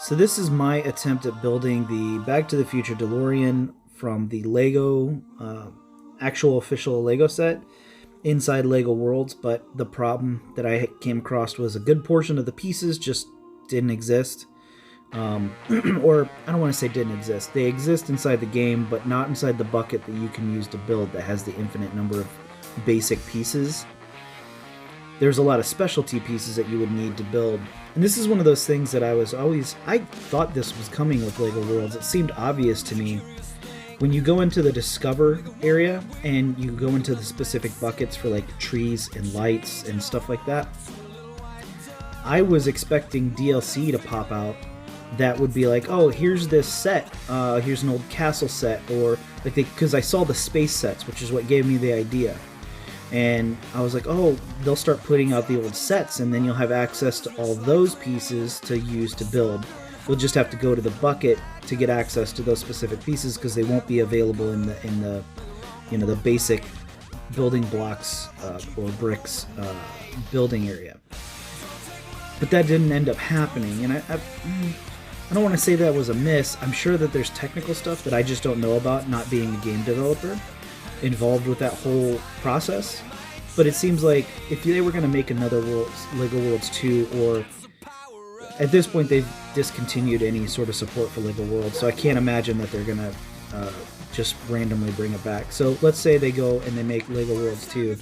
So this is my attempt at building the Back to the Future DeLorean from the Lego actual official Lego set inside Lego Worlds. But the problem that I came across was a good portion of the pieces just didn't exist. Or I don't want to say didn't exist. They exist inside the game, but not inside the bucket that you can use to build that has the infinite number of basic pieces. There's a lot of specialty pieces that you would need to build. And this is one of those things that I thought this was coming with LEGO Worlds. It seemed obvious to me. When you go into the Discover area and you go into the specific buckets for like trees and lights and stuff like that, I was expecting DLC to pop out that would be like, oh, here's this set, here's an old castle set, or like because I saw the space sets, which is what gave me the idea. And I was like, oh, they'll start putting out the old sets, and then you'll have access to all those pieces to use to build. You'll just have to go to the bucket to get access to those specific pieces because they won't be available in the the basic building blocks or bricks building area. But that didn't end up happening, and I don't want to say that was a miss. I'm sure that there's technical stuff that I just don't know about, not being a game developer, involved with that whole process. But it seems like if they were going to make another LEGO Worlds 2, or at this point they've discontinued any sort of support for LEGO Worlds, so I can't imagine that they're going to just randomly bring it back. So let's say they go and they make LEGO Worlds 2.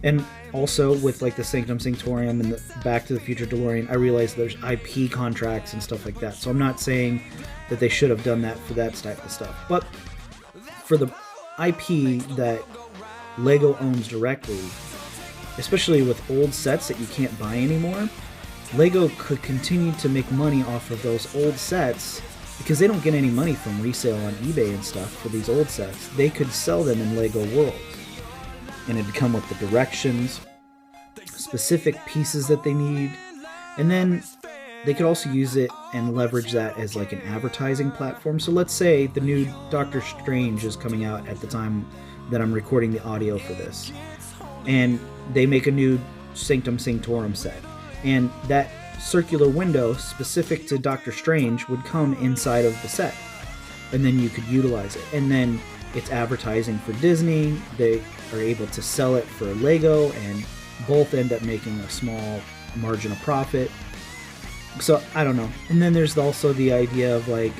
And also with like the Sanctum Sanctorium and the Back to the Future DeLorean, I realize there's IP contracts and stuff like that. So I'm not saying that they should have done that for that type of stuff. But for the IP that LEGO owns directly, especially with old sets that you can't buy anymore, LEGO could continue to make money off of those old sets because they don't get any money from resale on eBay and stuff for these old sets. They could sell them in LEGO Worlds, and it'd come with the directions, specific pieces that they need, and then they could also use it and leverage that as like an advertising platform. So let's say the new Doctor Strange is coming out at the time that I'm recording the audio for this, and they make a new Sanctum Sanctorum set, and that circular window specific to Doctor Strange would come inside of the set, and then you could utilize it. And then it's advertising for Disney. They are able to sell it for Lego, and both end up making a small margin of profit. So I don't know. And then there's also the idea of like,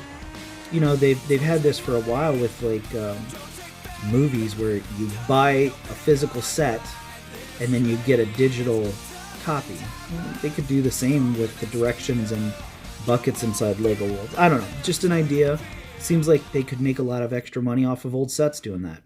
they've had this for a while with like movies where you buy a physical set and then you get a digital copy. They could do the same with the directions and buckets inside LEGO World. I don't know. Just an idea. Seems like they could make a lot of extra money off of old sets doing that.